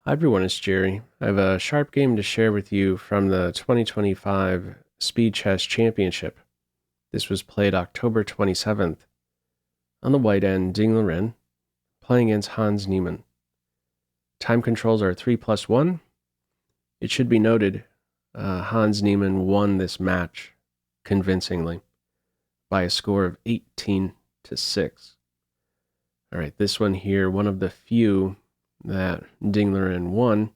Hi everyone, it's Jerry. I have a sharp game to share with you from the 2025 Speed Chess Championship. This was played October 27th. On the white end, Liren playing against Hans Niemann. Time controls are 3+1. It should be noted, Hans Niemann won this match convincingly by a score of 18-6. All right, this one here, one of the few that Liren won,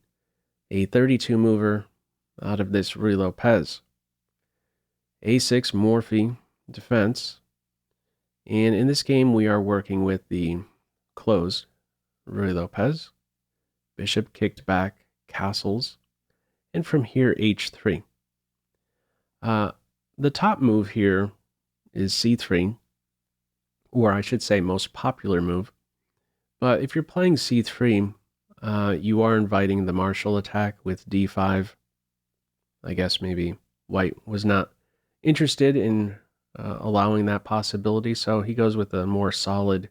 a 32 mover out of this Ruy Lopez. A6 Morphe defense. And in this game, we are working with the closed Ruy Lopez. Bishop kicked back, castles, and from here, h3. The top move here is c3, or I should say most popular move. But if you're playing c3, you are inviting the martial attack with d5. I guess maybe white was not interested in allowing that possibility, so he goes with a more solid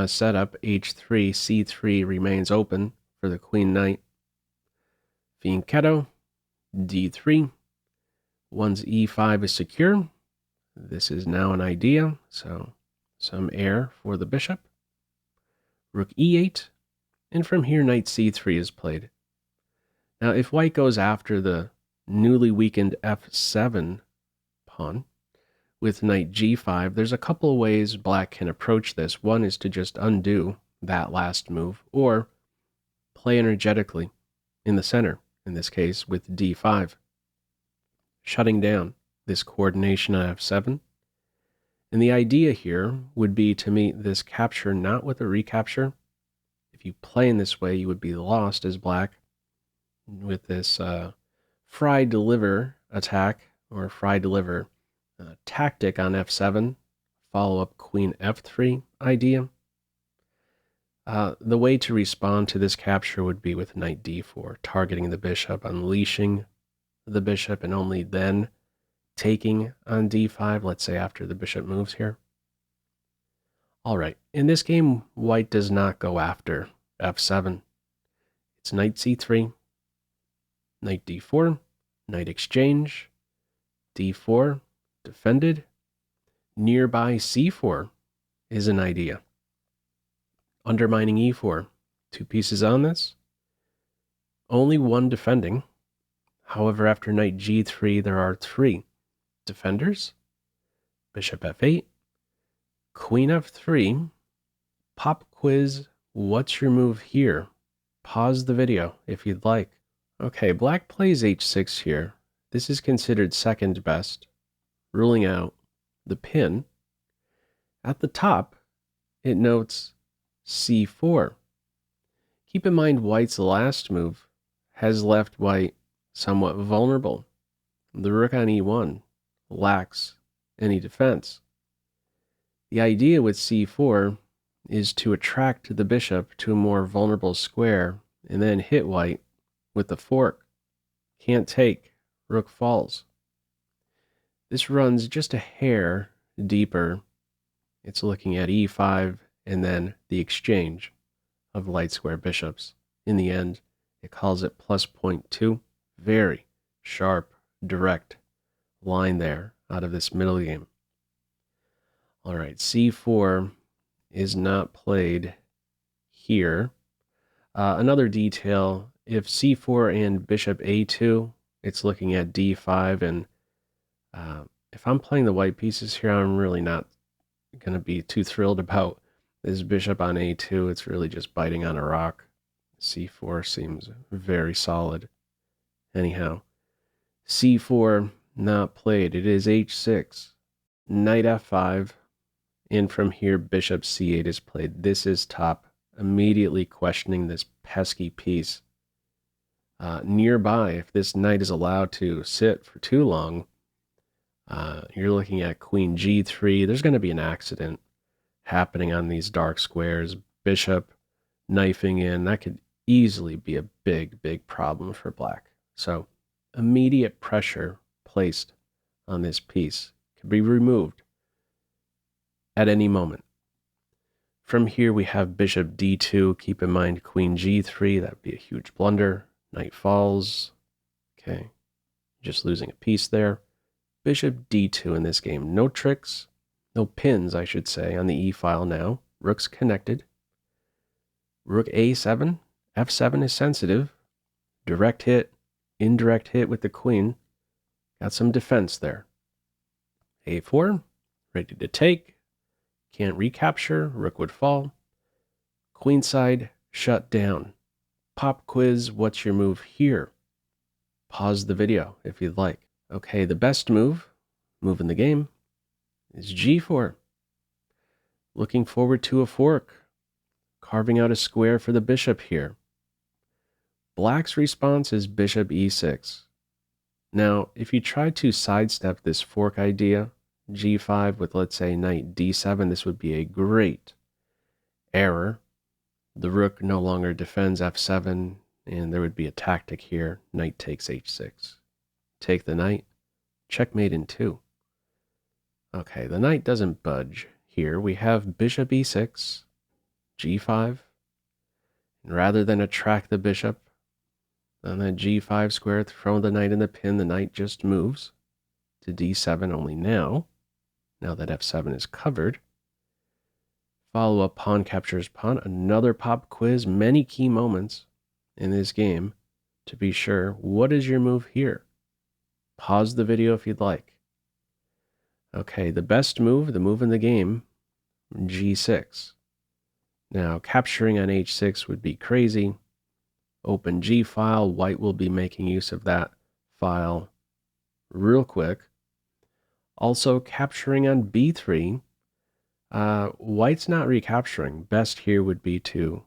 setup. h3, c3 remains open for the queen knight. Fianchetto, d3. One's e5 is secure. This is now an idea, so some air for the bishop. Rook e8, and from here knight c3 is played. Now if white goes after the newly weakened f7 pawn with knight g5, there's a couple of ways black can approach this. One is to just undo that last move, or play energetically in the center, in this case with d5, shutting down this coordination on f7. And the idea here would be to meet this capture not with a recapture. If you play in this way, you would be lost as black with this fry deliver attack, or fry deliver tactic on f7, follow up queen f3 idea. The way to respond to this capture would be with knight d4, targeting the bishop, unleashing the bishop, and only then taking on d5, let's say after the bishop moves here. All right, in this game, white does not go after f7. It's knight c3, knight d4, knight exchange, d4, defended. Nearby c4 is an idea. Undermining e4, 2 pieces on this. Only one defending. However, after knight g3, there are 3 defenders. Bishop f8, queen f3. Pop quiz, what's your move here? Pause the video if you'd like. Okay, black plays h6 here. This is considered second best, ruling out the pin. At the top, it notes c4. Keep in mind white's last move has left white somewhat vulnerable. The rook on e1 lacks any defense. The idea with c4 is to attract the bishop to a more vulnerable square and then hit white with the fork. Can't take, rook falls. This runs just a hair deeper. It's looking at e5 and then the exchange of light square bishops. In the end, it calls it plus 0.2. Very sharp, direct line there out of this middle game. All right, c4 is not played here. Another detail, if c4 and bishop a2, it's looking at d5, and if I'm playing the white pieces here, I'm really not going to be too thrilled about this bishop on a2. It's really just biting on a rock. c4 seems very solid. Anyhow, c4 not played. It is h6, knight f5, and from here bishop c8 is played. This is top. Immediately questioning this pesky piece. Nearby, if this knight is allowed to sit for too long, you're looking at queen g3. There's going to be an accident happening on these dark squares. Bishop knifing in. That could easily be a big, big problem for black. So immediate pressure placed on this piece could be removed at any moment. From here we have bishop d2. Keep in mind queen g3. That would be a huge blunder. Knight falls. Okay, just losing a piece there. Bishop d2 in this game. No tricks. No pins, I should say, on the e-file now. Rook's connected. Rook a7. f7 is sensitive. Direct hit. Indirect hit with the queen. Got some defense there. a4. Ready to take. Can't recapture. Rook would fall. Queenside shut down. Pop quiz, what's your move here? Pause the video if you'd like. Okay, the best move in the game, is g4. Looking forward to a fork. Carving out a square for the bishop here. Black's response is bishop e6. Now, if you try to sidestep this fork idea, g5 with, let's say, knight d7, this would be a great error. The rook no longer defends f7, and there would be a tactic here. Knight takes h6. Take the knight. Checkmate in 2. Okay, the knight doesn't budge here. We have bishop e6, g5. And rather than attract the bishop on that g5 square, throw the knight in the pin, the knight just moves to d7 only now that f7 is covered. Follow up pawn captures pawn, another pop quiz, many key moments in this game to be sure. What is your move here? Pause the video if you'd like. Okay, the best move, the move in the game, g6. Now, capturing on h6 would be crazy. Open g file, white will be making use of that file real quick. Also, capturing on b3. White's not recapturing. Best here would be to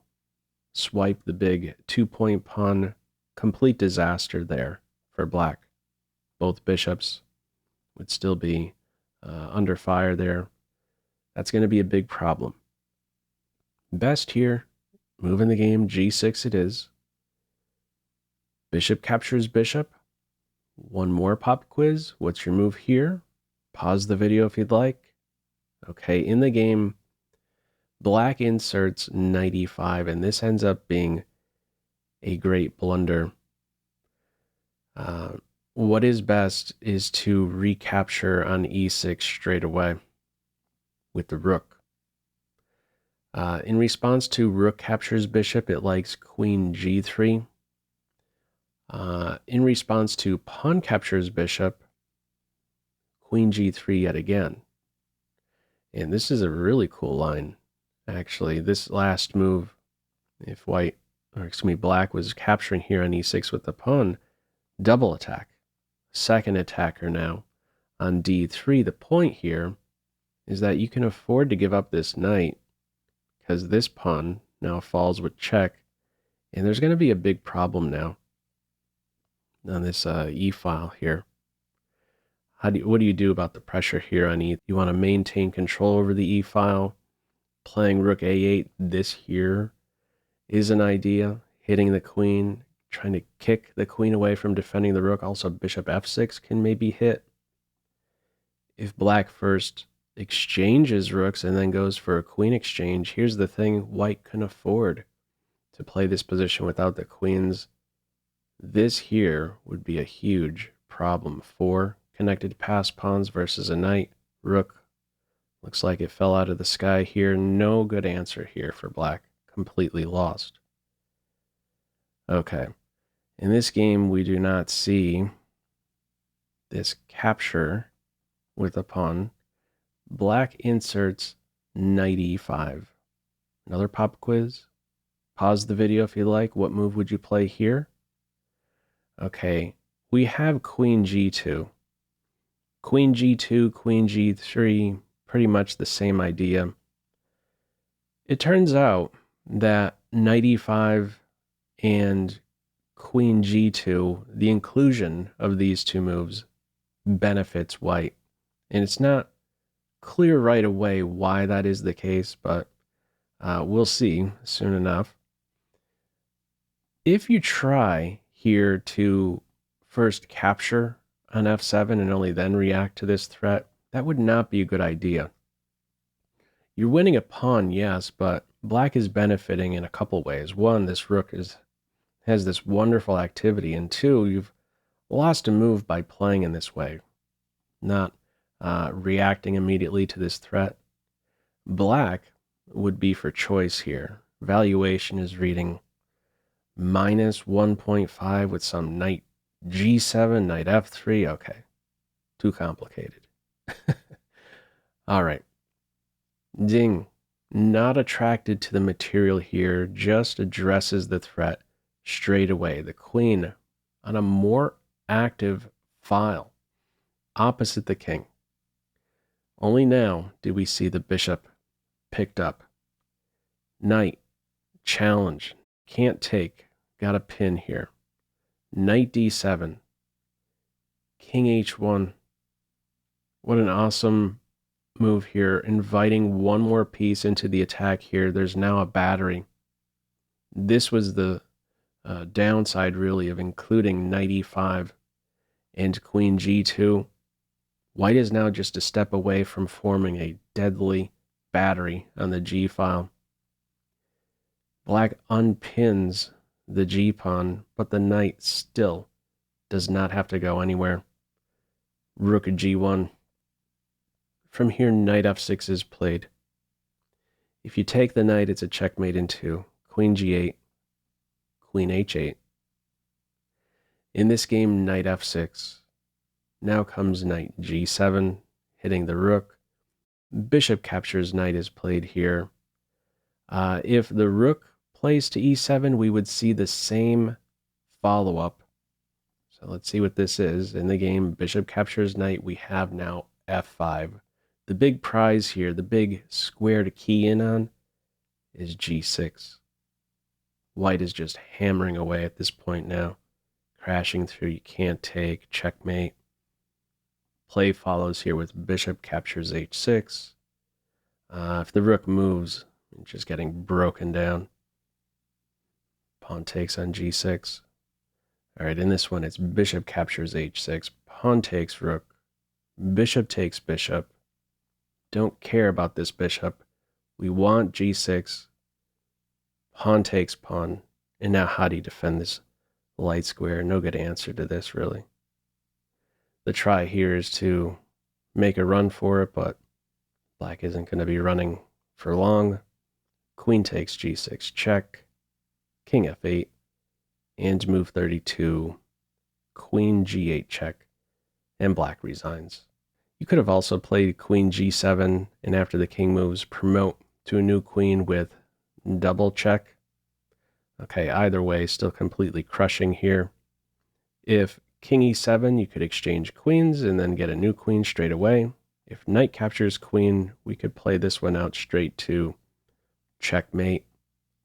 swipe the big 2-point pawn. Complete disaster there for black. Both bishops would still be under fire there. That's going to be a big problem. Best here, move in the game, g6 it is. Bishop captures bishop. One more pop quiz. What's your move here? Pause the video if you'd like. Okay, in the game, black inserts knight e5, and this ends up being a great blunder. What is best is to recapture on e6 straight away with the rook. In response to rook captures bishop, it likes queen g3. In response to pawn captures bishop, queen g3 yet again. And this is a really cool line, actually. This last move, if black was capturing here on e6 with the pawn, double attack. Second attacker now on d3. The point here is that you can afford to give up this knight because this pawn now falls with check, and there's going to be a big problem now on this e-file here. What do you do about the pressure here on e? You want to maintain control over the e-file. Playing rook a8, this here is an idea. Hitting the queen, trying to kick the queen away from defending the rook. Also, bishop f6 can maybe hit. If black first exchanges rooks and then goes for a queen exchange, here's the thing, white can afford to play this position without the queens. This here would be a huge problem. 4 connected pass pawns versus a knight. Rook looks like it fell out of the sky here. No good answer here for black. Completely lost. Okay. In this game, we do not see this capture with a pawn. Black inserts knight e5. Another pop quiz. Pause the video if you like. What move would you play here? Okay, we have queen g2. Queen g2, queen g3, pretty much the same idea. It turns out that knight e5 and queen g2, the inclusion of these two moves benefits white. And it's not clear right away why that is the case, but we'll see soon enough. If you try here to first capture on f7 and only then react to this threat, that would not be a good idea. You're winning a pawn, yes, but black is benefiting in a couple ways. One, this rook has this wonderful activity, and two, you've lost a move by playing in this way, not reacting immediately to this threat. Black would be for choice here. Valuation is reading minus 1.5 with some knight G7, knight F3. Okay, too complicated. All right. Ding. Not attracted to the material here, just addresses the threat straight away. The queen on a more active file opposite the king. Only now do we see the bishop picked up. Knight, challenge, can't take, got a pin here. Knight D7, King H1. What an awesome move here, inviting one more piece into the attack here. There's now a battery. This was the downside, really, of including Knight E5 and Queen G2. White is now just a step away from forming a deadly battery on the G file. Black unpins the G pawn, but the knight still does not have to go anywhere. Rook G1. From here, knight F6 is played. If you take the knight, it's a checkmate into Queen G8, Queen H8. In this game, knight F6. Now comes knight G7, hitting the rook. Bishop captures knight is played here. If the rook plays to E7, we would see the same follow-up. So let's see what this is. In the game, bishop captures knight. We have now F5. The big prize here, the big square to key in on, is G6. White is just hammering away at this point now. Crashing through, you can't take, checkmate. Play follows here with bishop captures H6. If the rook moves, it's just getting broken down. Pawn takes on G6. All right, in this one, it's bishop captures H6. Pawn takes rook. Bishop takes bishop. Don't care about this bishop. We want G6. Pawn takes pawn. And now how do you defend this light square? No good answer to this, really. The try here is to make a run for it, but black isn't going to be running for long. Queen takes G6 check. King F8. And move 32. Queen G8 check. And black resigns. You could have also played Queen G7, and after the king moves, promote to a new queen with double check. Okay, either way, still completely crushing here. If King E7, you could exchange queens and then get a new queen straight away. If knight captures queen, we could play this one out straight to checkmate.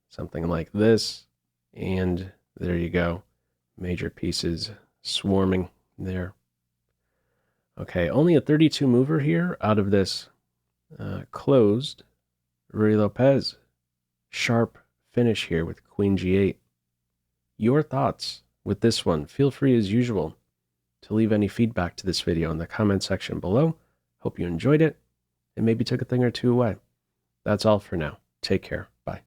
Something like this. And there you go. Major pieces swarming there. Okay, only a 32 mover here out of this closed Ruy Lopez. Sharp finish here with Queen G8. Your thoughts with this one? Feel free as usual to leave any feedback to this video in the comment section below. Hope you enjoyed it and maybe took a thing or two away. That's all for now. Take care. Bye.